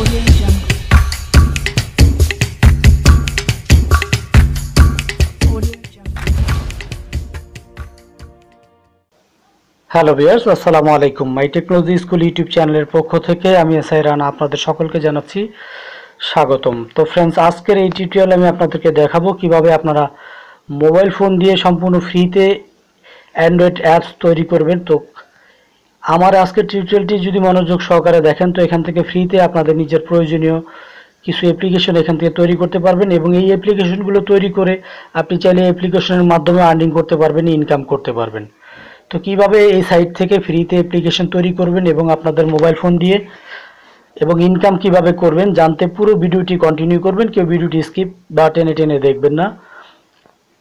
Hello viewers, আসসালামু আলাইকুম। মাই technology school YouTube চ্যানেলের পক্ষ থেকে আমি এসআই রানা আপনাদের সকলকে জানাচ্ছি স্বাগতম। তো ফ্রেন্ডস, আজকের এই টিউটোরিয়ালে আমি আপনাদেরকে দেখাবো কিভাবে আপনারা মোবাইল ফোন দিয়ে সম্পূর্ণ ফ্রিতে অ্যান্ড্রয়েড অ্যাপস তৈরি করবেন। তো আমার আজকের টিউটোরিয়ালটি যদি মনোযোগ সহকারে দেখেন তো এখান থেকে ফ্রিতে আপনাদের নিজের প্রয়োজনীয় কিছু অ্যাপ্লিকেশন এখান থেকে তৈরি করতে পারবেন এবং এই অ্যাপ্লিকেশনগুলো তৈরি করে আপনি চাইলে অ্যাপ্লিকেশনের মাধ্যমে আর্নিং করতে পারবেন, ইনকাম করতে পারবেন। তো কিভাবে এই সাইট থেকে ফ্রিতে অ্যাপ্লিকেশন তৈরি করবেন এবং আপনাদের মোবাইল ফোন দিয়ে এবং ইনকাম কিভাবে করবেন জানতে পুরো ভিডিওটি কন্টিনিউ করবেন, কেউ ভিডিওটি স্কিপ বা টেনে টেনে দেখবেন না।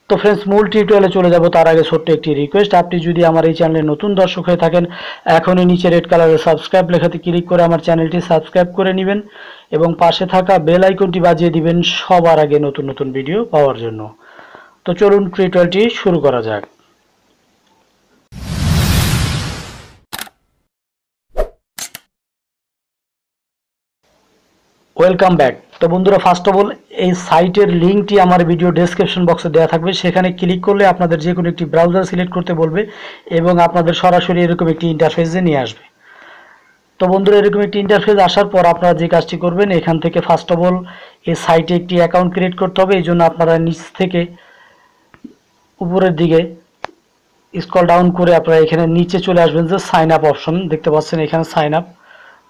তো ফ্রেন্ডস, মূল টিউটোরিয়ালে চলে যাব তার আগে ছোট্ট একটি রিকোয়েস্ট, আপনি যদি আমার এই চ্যানেলে নতুন দর্শক হয়ে থাকেন এখনই নিচে রেড কালারের সাবস্ক্রাইব লেখাতে ক্লিক করে আমার চ্যানেলটি সাবস্ক্রাইব করে নেবেন এবং পাশে থাকা বেল আইকনটি বাজিয়ে দিবেন সবার আগে নতুন নতুন ভিডিও পাওয়ার জন্য। তো চলুন টিউটোরিয়ালটি শুরু করা যাক। Welcome back. তো বন্ধুরা, ফার্স্ট অফ অল এই সাইটের লিঙ্কটি আমার ভিডিও ডেসক্রিপশন বক্সে দেওয়া থাকবে, সেখানে ক্লিক করলে আপনাদের যে কোনো একটি ব্রাউজার সিলেক্ট করতে বলবে এবং আপনাদের সরাসরি এরকম একটি ইন্টারফেসে নিয়ে আসবে। তো বন্ধুরা, এরকম একটি ইন্টারফেস আসার পর আপনারা যে কাজটি করবেন, এখান থেকে ফার্স্ট অফ অল এই সাইটে একটি অ্যাকাউন্ট ক্রিয়েট করতে হবে। এই জন্য আপনারা নিচ থেকে উপরের দিকে স্ক্রল ডাউন করে আপনারা এখানে নিচে চলে আসবেন, যে সাইন আপ অপশন দেখতে পাচ্ছেন এখানে সাইন আপ।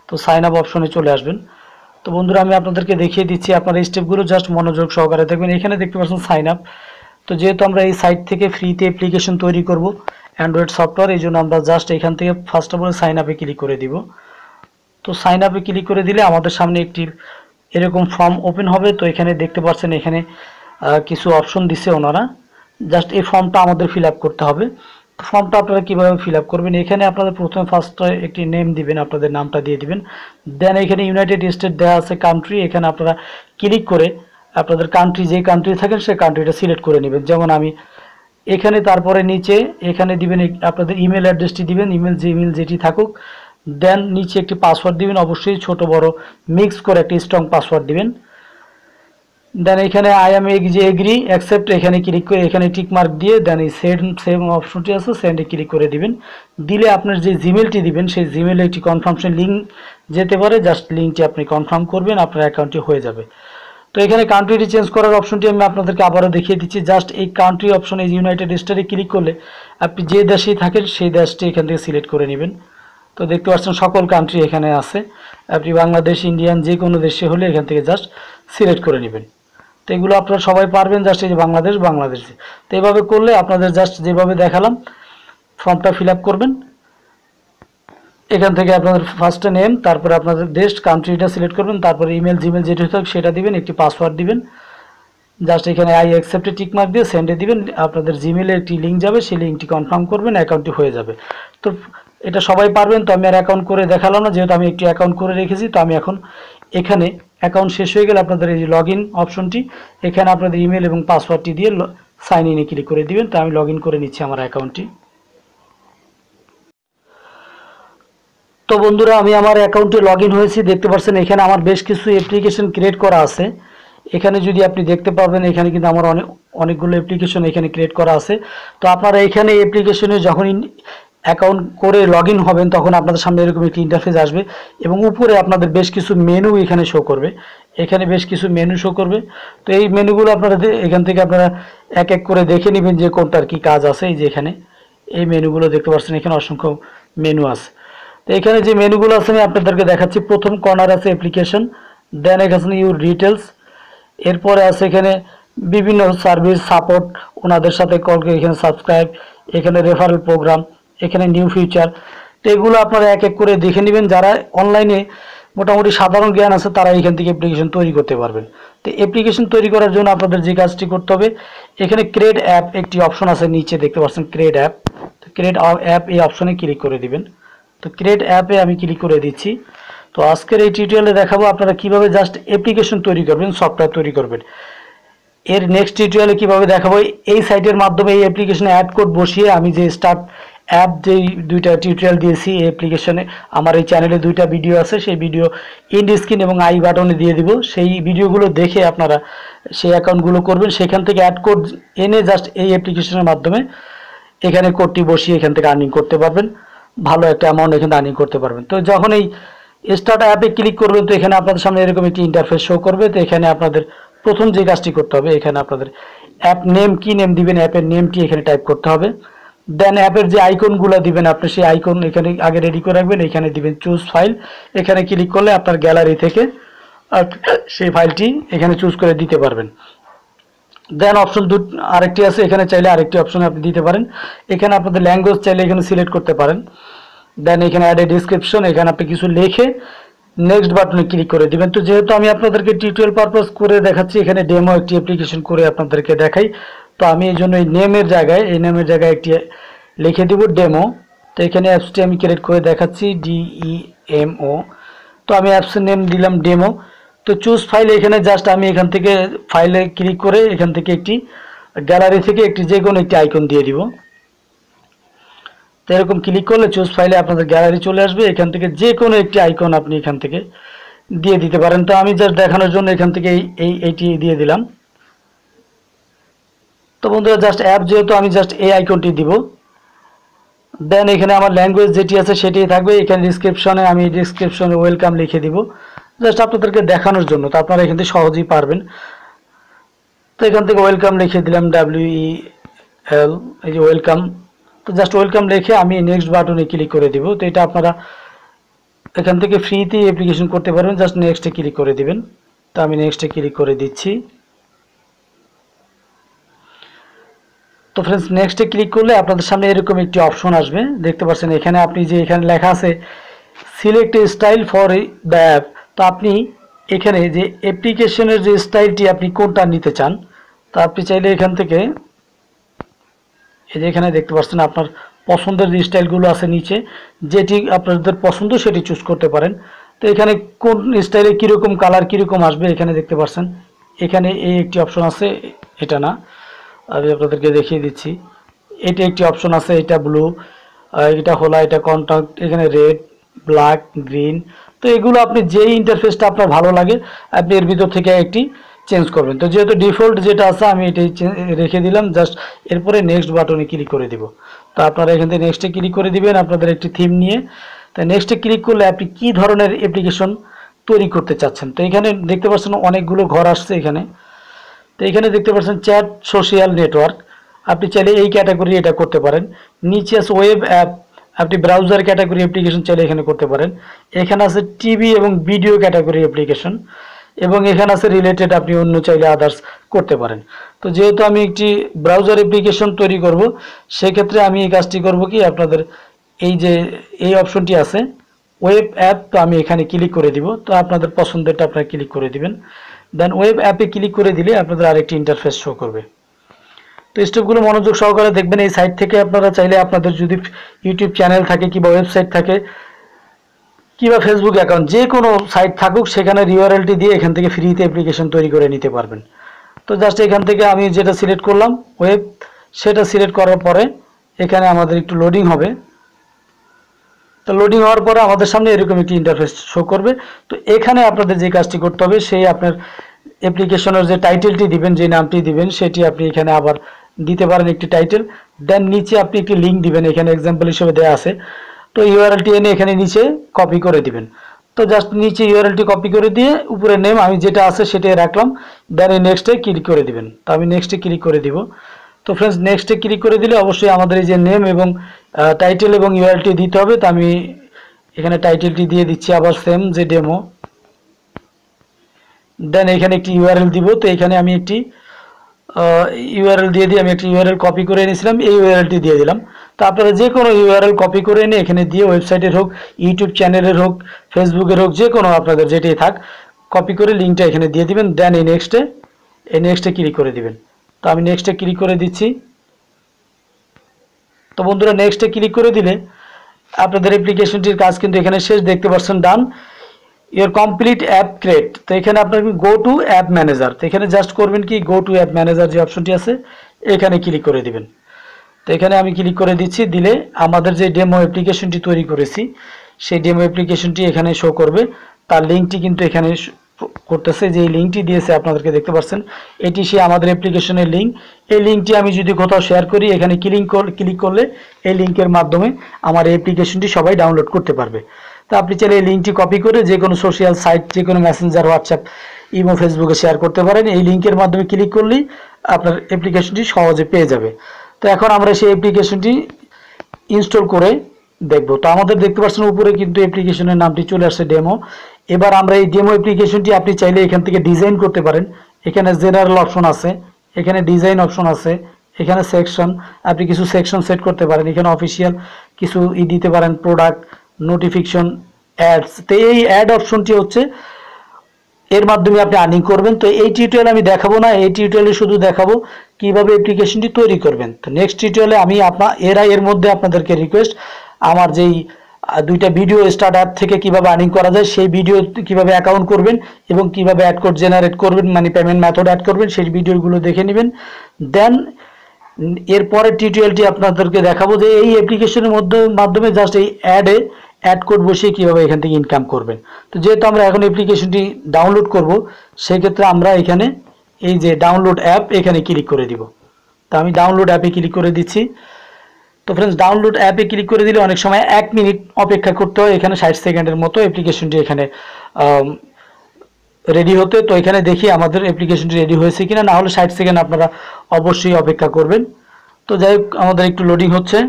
তো সাইন আপ অপশনে চলে আসবেন। তো বন্ধুরা, আমি আপনাদেরকে দেখিয়ে দিচ্ছি, আপনারা এই স্টেপগুলো জাস্ট মনোযোগ সহকারে দেখবেন। এখানে দেখতে পাচ্ছেন সাইন আপ। তো যেহেতু আমরা এই সাইট থেকে ফ্রিতে অ্যাপ্লিকেশন তৈরি করব অ্যান্ড্রয়েড সফটওয়্যার, এই জন্য আমরা জাস্ট এখান থেকে ফার্স্ট অফ অল সাইন আপে ক্লিক করে দিব। তো সাইন আপে ক্লিক করে দিলে আমাদের সামনে একটি এরকম ফর্ম ওপেন হবে। তো এখানে দেখতে পাচ্ছেন এখানে কিছু অপশন দিচ্ছে ওনারা, জাস্ট এই ফর্মটা আমাদের ফিল আপ করতে হবে। তো ফর্মটা আপনারা কীভাবে ফিল আপ করবেন, এখানে আপনাদের প্রথমে ফার্স্টে একটি নেম দিবেন, আপনাদের নামটা দিয়ে দিবেন। দেন এখানে ইউনাইটেড স্টেট দেওয়া আছে কান্ট্রি, এখানে আপনারা ক্লিক করে আপনাদের কান্ট্রি যে কান্ট্রি থাকেন সেই কান্ট্রিটা সিলেক্ট করে নেবেন। যেমন আমি এখানে, তারপরে নিচে এখানে দিবেন আপনাদের ইমেল অ্যাড্রেসটি দিবেন, ইমেল যেটি থাকুক। দেন নিচে একটি পাসওয়ার্ড দিবেন, অবশ্যই ছোট বড় মিক্স করে একটি স্ট্রং পাসওয়ার্ড দিবেন। দেন এখানে আই এম এগ্রি অ্যাকসেপ্ট এখানে ক্লিক করে এখানে টিক মার্ক দিয়ে দেন এই সেম অপশনটি আছে সেন্ডে ক্লিক করে দিবেন। দিলে আপনার যে জিমেলটি দিবেন সেই জিমেলে একটি কনফার্মেশন লিঙ্ক যেতে পারে, জাস্ট লিঙ্কটি আপনি কনফার্ম করবেন, আপনার অ্যাকাউন্টটি হয়ে যাবে। তো এখানে কান্ট্রিটি চেঞ্জ করার অপশনটি আমি আপনাদেরকে আবারও দেখিয়ে দিচ্ছি। জাস্ট এই কান্ট্রি অপশনে ইউনাইটেড স্টেটে ক্লিক করলে আপনি যে দেশেই থাকেন সেই দেশটি এখান থেকে সিলেক্ট করে নেবেন। তো দেখতে পাচ্ছেন সকল কান্ট্রি এখানে আছে, আপনি বাংলাদেশ, ইন্ডিয়ান যে কোনো দেশে হলে এখান থেকে জাস্ট সিলেক্ট করে নেবেন। তো এগুলো আপনারা সবাই পারবেন, জাস্ট এই যে বাংলাদেশ। তো এইভাবে করলে আপনাদের জাস্ট যেভাবে দেখালাম ফর্মটা ফিল আপ করবেন। এখান থেকে আপনাদের ফার্স্টে নেম, তারপরে আপনাদের দেশ কান্ট্রিটা সিলেক্ট করবেন, তারপরে ইমেল জিমেল যেটা থাক সেটা দিবেন, একটি পাসওয়ার্ড দিবেন। জাস্ট এখানে আই অ্যাকসেপ্টে টিক মার্ক দিয়ে সেন্ডে দিবেন, আপনাদের জিমেলে একটি লিঙ্ক যাবে, সেই লিঙ্কটি কনফার্ম করবেন, অ্যাকাউন্টটি হয়ে যাবে। তো এটা সবাই পারবেন। তো আমি আর অ্যাকাউন্ট করে দেখালাম না, যেহেতু আমি একটি অ্যাকাউন্ট করে রেখেছি। তো আমি এখন এখানে অ্যাকাউন্ট শেষ হয়ে গেলে আপনাদের এই যে লগ ইন অপশনটি, এখানে আপনাদের ইমেল এবং পাসওয়ার্ডটি দিয়ে সাইন ইনে ক্লিক করে দিবেন। তো আমি লগ ইন করে নিচ্ছি আমার অ্যাকাউন্টটি। তো বন্ধুরা, আমি আমার অ্যাকাউন্টে লগ ইন হয়েছি। দেখতে পাচ্ছেন এখানে আমার বেশ কিছু অ্যাপ্লিকেশন ক্রিয়েট করা আছে। এখানে যদি আপনি দেখতে পাবেন এখানে কিন্তু আমার অনেকগুলো অ্যাপ্লিকেশন এখানে ক্রিয়েট করা আছে। তো আপনারা এখানে অ্যাপ্লিকেশনে যখন অ্যাকাউন্ট করে লগ ইন হবেন তখন আপনাদের সামনে এরকম একটি ইন্টারফেস আসবে এবং উপরে আপনাদের বেশ কিছু মেনু এখানে শো করবে। এখানে বেশ কিছু মেনু শো করবে। তো এই মেনুগুলো আপনারা এখান থেকে আপনারা এক এক করে দেখে নেবেন যে কোনটার কি কাজ আছে। এই যে এখানে এই মেনুগুলো দেখতে পাচ্ছেন, এখানে অসংখ্য মেনু আছে। তো এখানে যে মেনুগুলো আছে আমি আপনাদেরকে দেখাচ্ছি। প্রথম কর্নার আছে অ্যাপ্লিকেশন, দেন এখানে ইউর ডিটেলস, এরপরে আছে এখানে বিভিন্ন সার্ভিস সাপোর্ট, ওনাদের সাথে কল করে এখানে সাবস্ক্রাইব, এখানে রেফারেল প্রোগ্রাম, এখানে নিউ ফিউচার। তো এগুলো আপনারা এক এক করে দেখে নেবেন। যারা অনলাইনে মোটামুটি সাধারণ জ্ঞান আছে তারা এখান থেকে অ্যাপ্লিকেশন তৈরি করতে পারবেন। তো অ্যাপ্লিকেশন তৈরি করার জন্য আপনাদের যে কাজটি করতে হবে, এখানে ক্রিয়েট অ্যাপ একটি অপশন আছে নিচে দেখতে পাচ্ছেন ক্রিয়েট অ্যাপ। তো ক্রিয়েট অ্যাপ এই অপশনে ক্লিক করে দিবেন। তো ক্রিয়েট অ্যাপে আমি ক্লিক করে দিচ্ছি। তো আজকের এই টিউটোরিয়ালে দেখাবো আপনারা কিভাবে জাস্ট অ্যাপ্লিকেশন তৈরি করবেন, সফটওয়্যার তৈরি করবেন। এর নেক্সট টিউটোরিয়ালে কিভাবে দেখাবো এই সাইটের মাধ্যমে এই অ্যাপ্লিকেশনে অ্যাড কোড বসিয়ে আমি যে স্টার্ট অ্যাপ যেই দুইটা টিউটোরিয়াল দিয়েছি এই অ্যাপ্লিকেশনে, আমার এই চ্যানেলে দুইটা ভিডিও আছে, সেই ভিডিও ইন্ড স্ক্রিন এবং আই বাটনে দিয়ে দিব। সেই ভিডিওগুলো দেখে আপনারা সেই অ্যাকাউন্টগুলো করবেন। সেখান থেকে অ্যাড কোড এনে জাস্ট এই অ্যাপ্লিকেশনের মাধ্যমে এখানে কোডটি বসিয়ে এখান থেকে আর্নিং করতে পারবেন, ভালো একটা অ্যামাউন্ট এখানে আর্নিং করতে পারবেন। তো যখন এই স্টার্ট অ্যাপে ক্লিক করবেন তো এখানে আপনাদের সামনে এরকম একটি ইন্টারফেস শো করবে। তো এখানে আপনাদের প্রথম যে কাজটি করতে হবে, এখানে আপনাদের অ্যাপ নেম, কি নেম দিবেন, অ্যাপের নেমটি এখানে টাইপ করতে হবে। দেন অ্যাপের যে আইকনগুলো দিবেন আপনি সেই আইকন এখানে আগে রেডি করে রাখবেন। এখানে দিবেন চুজ ফাইল, এখানে ক্লিক করলে আপনার গ্যালারি থেকে সেই ফাইলটি এখানে চুজ করে দিতে পারবেন। দেন অপশন আরেকটি আছে, এখানে চাইলে আরেকটি অপশন আপনি দিতে পারেন। এখানে আপনাদের ল্যাঙ্গুয়েজ চাইলে এখানে সিলেক্ট করতে পারেন। দেন এখানে অ্যাড এ ডিসক্রিপশন, এখানে আপনি কিছু লিখে নেক্সট বাটনে ক্লিক করে দিবেন। তো যেহেতু আমি আপনাদেরকে টিউটোরিয়াল পারপাস করে দেখাচ্ছি, এখানে ডেমো একটি অ্যাপ্লিকেশন করে আপনাদেরকে দেখাই, তো আমি এই জন্য এই নেমের জায়গায় একটি লিখে দিব ডেমো। তো এখানে অ্যাপসটি আমি ক্রিয়েট করে দেখাচ্ছি, DEMO। তো আমি অ্যাপসের নেম দিলাম ডেমো। তো চুজ ফাইল, এখানে জাস্ট আমি এখান থেকে ফাইলে ক্লিক করে এখান থেকে একটি গ্যালারি থেকে একটি যে কোনো একটি আইকন দিয়ে দিব। তো এরকম ক্লিক করলে চুজ ফাইলে আপনাদের গ্যালারি চলে আসবে। এখান থেকে যে কোনো একটি আইকন আপনি এখান থেকে দিয়ে দিতে পারেন। তো আমি জাস্ট দেখানোর জন্য এখান থেকে এইটি দিয়ে দিলাম। তো বন্ধুরা জাস্ট অ্যাপ যেহেতু আমি জাস্ট এই আইকনটি দিব। দেন এখানে আমার ল্যাঙ্গুয়েজ যেটি আছে সেটি থাকবে। এখানে ডিসক্রিপশনে ওয়েলকাম লিখে দিব, জাস্ট আপনাদেরকে দেখানোর জন্য। তো আপনারা এখান থেকে সহজেই পারবেন। তো এখান থেকে ওয়েলকাম লিখে দিলাম, WEL, এই যে ওয়েলকাম। তো জাস্ট ওয়েলকাম লিখে আমি নেক্সট বাটনে ক্লিক করে দিব। তো এটা আপনারা এখান থেকে ফ্রিতে অ্যাপ্লিকেশন করতে পারবেন, জাস্ট নেক্সটে ক্লিক করে দিবেন। তো আমি নেক্সটে ক্লিক করে দিচ্ছি। তো ফ্রেন্ডস নেক্সটে ক্লিক করলে আপনাদের সামনে এরকম একটি অপশন আসবে, দেখতে পাচ্ছেন এখানে আপনি যে এখানে লেখা আছে select A style for the app. তো আপনি এখানে যে অ্যাপ্লিকেশনের যে স্টাইলটি আপনি কোনটা নিতে চান, তো আপনি চাইলে এখান থেকে এই যে এখানে দেখতে পাচ্ছেন আপনার পছন্দের যে স্টাইলগুলো আছে নিচে, যেটি আপনাদের পছন্দ সেটি চুজ করতে পারেন। তো এখানে কোন স্টাইলে কীরকম কালার কীরকম আসবে এখানে দেখতে পাচ্ছেন। এখানে এই একটি অপশন আছে, এটা না, আমি আপনাদেরকে দেখিয়ে দিচ্ছি। এটা একটি অপশন আছে, এটা ব্লু, এটা হোলা, এটা কন্ট্রাস্ট, এখানে রেড, ব্ল্যাক, গ্রিন। তো এগুলো আপনি যেই ইন্টারফেসটা আপনার ভালো লাগে আপনি এর ভিতর থেকে একটি চেঞ্জ করবেন। তো যেহেতু ডিফল্ট যেটা আছে আমি এটাই রেখে দিলাম, জাস্ট এরপরে নেক্সট বাটনে ক্লিক করে দিব। তো আপনারা এখান থেকে নেক্সটে ক্লিক করে দিবেন আপনাদের একটি থিম নিয়ে। তো নেক্সটে ক্লিক করলে আপনি কী ধরনের অ্যাপ্লিকেশন তৈরি করতে চাচ্ছেন। তো এখানে দেখতে পাচ্ছেন অনেকগুলো ঘর আসছে এখানে। তো এখানে দেখতে পাচ্ছেন চ্যাট, সোশ্যাল নেটওয়ার্ক, আপনি চাইলে এই ক্যাটাগরি এটা করতে পারেন। নিচে আছে ওয়েব অ্যাপ, আপনি ব্রাউজার ক্যাটাগরি অ্যাপ্লিকেশন চাইলে এখানে করতে পারেন। এখানে আছে টিভি এবং ভিডিও ক্যাটাগরি অ্যাপ্লিকেশন, এবং এখানে আছে রিলেটেড, আপনি অন্য চাইলে আদার্স করতে পারেন। তো যেহেতু আমি একটি ব্রাউজার অ্যাপ্লিকেশন তৈরি করব, সেক্ষেত্রে আমি এই কাজটি করব কি, আপনাদের এই যে এই অপশনটি আছে ওয়েব অ্যাপ, তো আমি এখানে ক্লিক করে দিব। তো আপনাদের পছন্দেরটা আপনারা ক্লিক করে দিবেন। দেন ওয়েব অ্যাপে ক্লিক করে দিলে আপনাদের আরেকটি ইন্টারফেস শো করবে। তো স্টেপগুলো মনোযোগ সহকারে দেখবেন। এই সাইট থেকে আপনারা চাইলে আপনাদের যদি ইউটিউব চ্যানেল থাকে কিংবা ওয়েবসাইট থাকে কিংবা ফেসবুক অ্যাকাউন্ট, যে কোনো সাইট থাকুক সেখানে ইউআরএলটি দিয়ে এখান থেকে ফ্রিতে অ্যাপ্লিকেশন তৈরি করে নিতে পারবেন। তো জাস্ট এখান থেকে আমি যেটা সিলেক্ট করলাম ওয়েব, সেটা সিলেক্ট করার পরে এখানে আমাদের একটু লোডিং হবে। তো লোডিং হওয়ার পরে আমাদের সামনে এরকম একটি ইন্টারফেস শো করবে। তো এখানে আপনাদের যে কাজটি করতে হবে, সেই আপনার অ্যাপ্লিকেশনের যে টাইটেলটি দিবেন, যে নামটি দিবেন, সেটি আপনি এখানে আবার দিতে পারেন একটি টাইটেল। দেন নিচে আপনি একটি লিঙ্ক দিবেন, এখানে এক্সাম্পল হিসেবে দেওয়া আছে। তো ইউআরএলটি এনে এখানে নিচে কপি করে দিবেন। তো জাস্ট নিচে ইউআরএলটি কপি করে দিয়ে উপরে নেম আমি যেটা আছে সেটাই রাখলাম। দেন এই নেক্সটে ক্লিক করে দিবেন। তো আমি নেক্সটে ক্লিক করে দিব। তো ফ্রেন্ডস নেক্সটে ক্লিক করে দিলে অবশ্যই আমাদের এই যে নেম এবং টাইটেল এবং ইউআরএলটি দিতে হবে। তো আমি এখানে টাইটেলটি দিয়ে দিচ্ছি আবার সেম যে ডেমো। দেন এখানে একটি ইউআরএল দিব। তো এখানে আমি একটি ইউআরএল দিয়ে আমি একটি ইউআরএল কপি করে এনেছিলাম, এই ইউআরএলটি দিয়ে দিলাম। তো আপনারা যে কোনো ইউআরএল কপি করে এনে এখানে দিয়ে ওয়েবসাইটের হোক, ইউটিউব চ্যানেলের হোক, ফেসবুকের হোক, যে কোনো আপনাদের যেটাই থাক কপি করে লিঙ্কটা এখানে দিয়ে দিবেন। দেন এই নেক্সটে ক্লিক করে দিবেন। তো আমি নেক্সটে ক্লিক করে দিচ্ছি। তো বন্ধুরা নেক্সটে ক্লিক করে দিলে আপনাদের অ্যাপ্লিকেশনটির কাজ কিন্তু এখানে শেষ, দেখতে পাচ্ছেন ডান ইওর কমপ্লিট অ্যাপ ক্রিয়েট। তো এখানে আপনার গো টু অ্যাপ ম্যানেজার, তো এখানে জাস্ট করবেন কি গো টু অ্যাপ ম্যানেজার যে অপশনটি আছে এখানে ক্লিক করে দিবেন। তো তো এখানে আমি ক্লিক করে দিচ্ছি, দিলে আমাদের যে ডেমো অ্যাপ্লিকেশনটি তৈরি করেছি সেই ডেমো অ্যাপ্লিকেশনটি এখানে শো করবে। তার লিঙ্কটি কিন্তু এখানে করতেছে, যে লিঙ্কটি দিয়েছে আপনাদেরকে দেখতে পাচ্ছেন, এটি সে আমাদের অ্যাপ্লিকেশনের লিঙ্ক। এই লিঙ্কটি আমি যদি কোথাও শেয়ার করি, এখানে ক্লিক করলে এই লিঙ্কের মাধ্যমে আমার এই অ্যাপ্লিকেশনটি সবাই ডাউনলোড করতে পারবে। তো আপনি চাইলে এই লিঙ্কটি কপি করে যে কোনো সোশ্যাল সাইট, যে কোনো মেসেঞ্জার, হোয়াটসঅ্যাপ, ইমো, ফেসবুকে শেয়ার করতে পারেন। এই লিঙ্কের মাধ্যমে ক্লিক করলেই আপনার অ্যাপ্লিকেশনটি সহজে পেয়ে যাবে। তো এখন আমরা সেই অ্যাপ্লিকেশনটি ইনস্টল করে দেখব। তো আমাদের দেখতে পাচ্ছেন উপরে কিন্তু অ্যাপ্লিকেশনের নামটি চলে আসছে ডেমো। এবার আমরা এই ডেমো অ্যাপ্লিকেশনটি আপনি চাইলে এখান থেকে ডিজাইন করতে পারেন। এখানে জেনারেল অপশন আছে, এখানে ডিজাইন অপশন আছে, এখানে সেকশন, আপনি কিছু সেকশন সেট করতে পারেন। এখানে অফিসিয়াল কিছু দিতে পারেন, প্রোডাক্ট, নোটিফিকেশন, অ্যাডস। তো এই অ্যাড অপশনটি হচ্ছে এর মাধ্যমে আপনি আর্নিং করবেন। তো এই টিউটোরিয়াল আমি দেখাবো না, এই টিউটোরিয়ালে শুধু দেখাবো কিভাবে অ্যাপ্লিকেশনটি তৈরি করবেন। তো নেক্সট টিউটোরিয়ালে আমি এর মধ্যে আপনাদেরকে রিকোয়েস্ট, আমার যেই দুইটা ভিডিও স্টার্ট অ্যাপ থেকে কিভাবে আর্নিং করা যায়, সেই ভিডিও কিভাবে অ্যাকাউন্ট করবেন এবং কিভাবে অ্যাড কোড জেনারেট করবেন, মানে পেমেন্ট মেথড অ্যাড করবেন, সেই ভিডিওগুলো দেখে নেবেন। দেন এরপরের টিউটোরিয়ালটি আপনাদেরকে দেখাবো যে এই অ্যাপ্লিকেশনের মাধ্যমে জাস্ট এই অ্যাড কোড বসিয়ে কিভাবে এখান থেকে ইনকাম করবেন। তো যেহেতু আমরা এখন অ্যাপ্লিকেশনটি ডাউনলোড করব, সেই ক্ষেত্রে আমরা এখানে এই যে ডাউনলোড অ্যাপ, এখানে ক্লিক করে দিব। তো আমি ডাউনলোড অ্যাপে ক্লিক করে দিচ্ছি। তো ফ্রেন্ডস, ডাউনলোড অ্যাপে ক্লিক করে দিলে অনেক সময় 1 মিনিট অপেক্ষা করতে হয়। এখানে 60 সেকেন্ডের মতো অ্যাপ্লিকেশনটি এখানে রেডি হতে। তো এখানে দেখি আমাদের অ্যাপ্লিকেশনটি রেডি হয়েছে কিনা, না হলে 60 সেকেন্ড আপনারা অবশ্যই অপেক্ষা করবেন। তো যাই হোক, আমাদের একটু লোডিং হচ্ছে।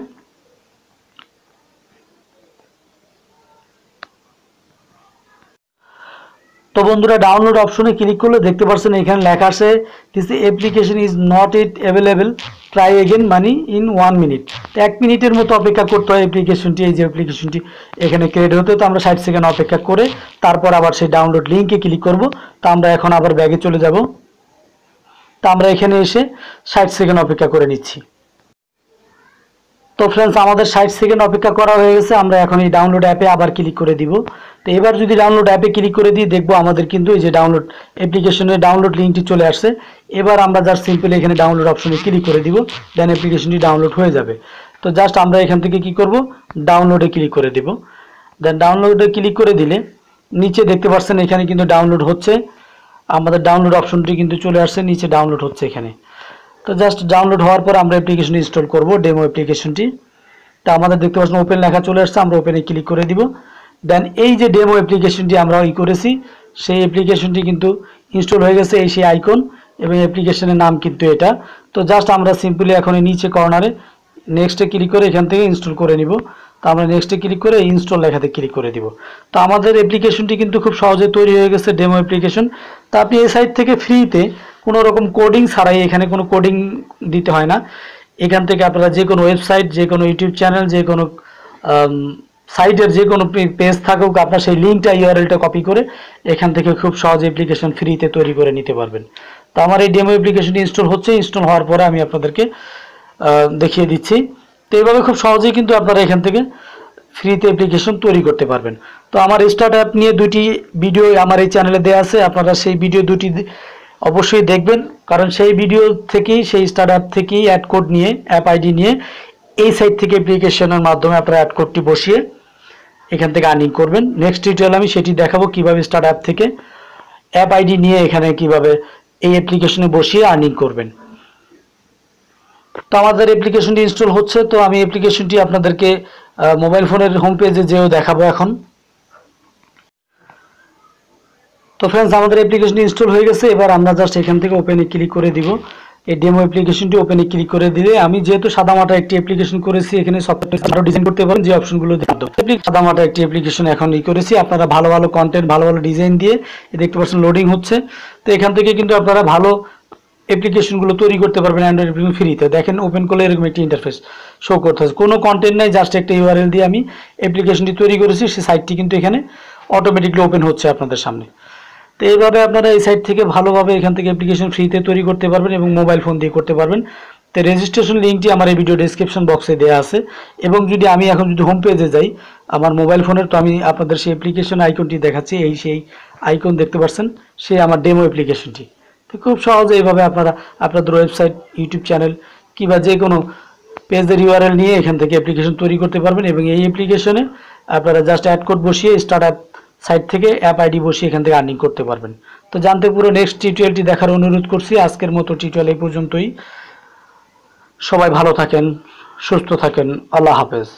তো বন্ধুরা, ডাউনলোড অপশনে ক্লিক করলে দেখতে পাচ্ছেন এখানে লেখা আছে this application is not it available, try again money in 1 minute. তো 1 মিনিটের মতো অপেক্ষা করতে হয় অ্যাপ্লিকেশনটি, এই যে অ্যাপ্লিকেশনটি এখানে ক্রিয়েট হতে। তো আমরা 60 সেকেন্ড অপেক্ষা করে তারপর আবার সেই ডাউনলোড লিঙ্কে ক্লিক করব। তো আমরা এখন আবার ব্যাগে চলে যাব। তো আমরা এখানে এসে 60 সেকেন্ড অপেক্ষা করে নিচ্ছি। তো ফ্রেন্ডস, আমাদের 60 সেকেন্ড অপেক্ষা করা হয়ে গেছে। আমরা এখন এই ডাউনলোড অ্যাপে আবার ক্লিক করে দিব। তো এবার যদি ডাউনলোড অ্যাপে ক্লিক করে দিই, দেখবো আমাদের কিন্তু এই যে ডাউনলোড অ্যাপ্লিকেশনের ডাউনলোড লিঙ্কটি চলে আসছে। এবার আমরা জাস্ট সিম্পলি এখানে ডাউনলোড অপশনে ক্লিক করে দিব, দেন অ্যাপ্লিকেশনটি ডাউনলোড হয়ে যাবে। তো জাস্ট আমরা এখান থেকে কি করব, ডাউনলোডে ক্লিক করে দিব। দেন ডাউনলোডে ক্লিক করে দিলে নিচে দেখতে পাচ্ছেন এখানে কিন্তু ডাউনলোড হচ্ছে। আমাদের ডাউনলোড অপশনটি কিন্তু চলে আসছে, নিচে ডাউনলোড হচ্ছে এখানে। তো জাস্ট ডাউনলোড হওয়ার পর আমরা অ্যাপ্লিকেশন ইনস্টল করব, ডেমো অ্যাপ্লিকেশনটি। তো আমাদের দেখতে পাচ্ছেন ওপেন লেখা চলে আসছে, আমরা ওপেনে ক্লিক করে দিব। দেন এই যে ডেমো অ্যাপ্লিকেশনটি আমরা করেছি, সেই অ্যাপ্লিকেশনটি কিন্তু ইনস্টল হয়ে গেছে, এই সেই আইকন এবং অ্যাপ্লিকেশনের নাম কিন্তু এটা। তো জাস্ট আমরা সিম্পলি এখন নিচে কর্নারে নেক্সটে ক্লিক করে এখান থেকে ইনস্টল করে নিব। তো আমরা নেক্সটে ক্লিক করে ইনস্টল লেখাতে ক্লিক করে দিব। তো আমাদের অ্যাপ্লিকেশনটি কিন্তু খুব সহজে তৈরি হয়ে গেছে, ডেমো অ্যাপ্লিকেশন। তো আপনি এই সাইট থেকে ফ্রিতে কোনো রকম কোডিং ছাড়াই, এখানে কোনো কোডিং দিতে হয় না, এখান থেকে আপনারা যে কোনো ওয়েবসাইট, যে কোনো ইউটিউব চ্যানেল, যে কোনো সাইটের যে কোনো পেজ থাকুক, আপনার সেই লিঙ্কটা, ইউআরএলটা কপি করে এখান থেকে খুব সহজে অ্যাপ্লিকেশন ফ্রিতে তৈরি করে নিতে পারবেন। তো আমার এই ডেমো অ্যাপ্লিকেশনটি ইনস্টল হচ্ছে, ইনস্টল হওয়ার পরে আমি আপনাদেরকে দেখিয়ে দিচ্ছি। তো এইভাবে খুব সহজেই কিন্তু আপনারা এখান থেকে ফ্রিতে অ্যাপ্লিকেশন তৈরি করতে পারবেন। তো আমার স্টার্ট অ্যাপ নিয়ে 2টি ভিডিও আমার এই চ্যানেলে দেওয়া আছে, আপনারা সেই ভিডিও 2টি অবশ্যই দেখবেন, কারণ সেই ভিডিও থেকেই, সেই স্টার্ট অ্যাপ থেকেই অ্যাড কোড নিয়ে, অ্যাপ আইডি নিয়ে এই সাইট থেকে অ্যাপ্লিকেশনের মাধ্যমে আপনারা অ্যাড কোডটি বসিয়ে এখান থেকে আর্নিং করবেন। নেক্সট টিউটোরিয়াল আমি সেটি দেখাবো কিভাবে স্টার্ট অ্যাপ থেকে অ্যাপ আইডি নিয়ে এখানে কিভাবে এই অ্যাপ্লিকেশনে বসিয়ে আর্নিং করবেন। তো আমাদের অ্যাপ্লিকেশনটি ইনস্টল হচ্ছে। তো আমি অ্যাপ্লিকেশনটি আপনাদেরকে মোবাইল ফোনের হোম পেজে যেও দেখাবো এখন। তো ফ্রেন্ডস, আমাদের অ্যাপ্লিকেশনটি ইনস্টল হয়ে গেছে। এবার আমরা জাস্ট এখান থেকে ওপেনে ক্লিক করে দিব। এই ডেমো অ্যাপ্লিকেশনটি ওপেনে ক্লিক করে দিলে, আমি যেহেতু সাদামাটা একটি অ্যাপ্লিকেশন করেছি, এখানে সফটওয়্যার ডিজাইন করতে পারেন যে অপশনগুলো সাদামাটা একটি অ্যাপ্লিকেশন এখন করেছি। আপনারা ভালো ভালো কন্টেন্ট, ভালো ভালো ডিজাইন দিয়ে দেখতে পাচ্ছেন লোডিং হচ্ছে। তো এখান থেকে কিন্তু আপনারা ভালো অ্যাপ্লিকেশনগুলো তৈরি করতে পারবেন অ্যান্ড্রয়েড অ্যাপ্লিকেশন ফ্রিতে। দেখেন ওপেন করলে এরকম একটি ইন্টারফেস শো করতে হবে, কোনো কন্টেন্ট নাই, জাস্ট একটা ইউআরএল দিয়ে আমি অ্যাপ্লিকেশনটি তৈরি করেছি। সেই সাইটটি কিন্তু এখানে অটোমেটিকলি ওপেন হচ্ছে আপনাদের সামনে। তো এইভাবে আপনারা এই সাইট থেকে ভালোভাবে এখান থেকে অ্যাপ্লিকেশন ফ্রিতে তৈরি করতে পারবেন এবং মোবাইল ফোন দিয়ে করতে পারবেন। তো রেজিস্ট্রেশন লিঙ্কটি আমার এই ভিডিও ডেসক্রিপশন বক্সে দেওয়া আছে। এবং যদি আমি এখন যদি হোম পেজে যাই আমার মোবাইল ফোনের, তো আমি আপনাদের সেই অ্যাপ্লিকেশন আইকনটি দেখাচ্ছি, এই সেই আইকন দেখতে পাচ্ছেন, সেই আমার ডেমো অ্যাপ্লিকেশনটি। তো খুব সহজে এইভাবে আপনারা আপনাদের ওয়েবসাইট, ইউটিউব চ্যানেল কিংবা যে কোনো পেজের ইউআরএল নিয়ে এখান থেকে অ্যাপ্লিকেশন তৈরি করতে পারবেন এবং এই অ্যাপ্লিকেশনে আপনারা জাস্ট অ্যাড কোড বসিয়ে স্টার্ট অ্যাপ সাইট থেকে অ্যাপ আইডি বসিয়ে এখান থেকে আর্নিং করতে পারবেন। তো জানতে পুরো নেক্সট টিউটোরিয়ালটি দেখার অনুরোধ করছি। আজকের মতো টিউটোরিয়াল এই পর্যন্তই। সবাই ভালো থাকেন, সুস্থ থাকেন। আল্লাহ হাফেজ।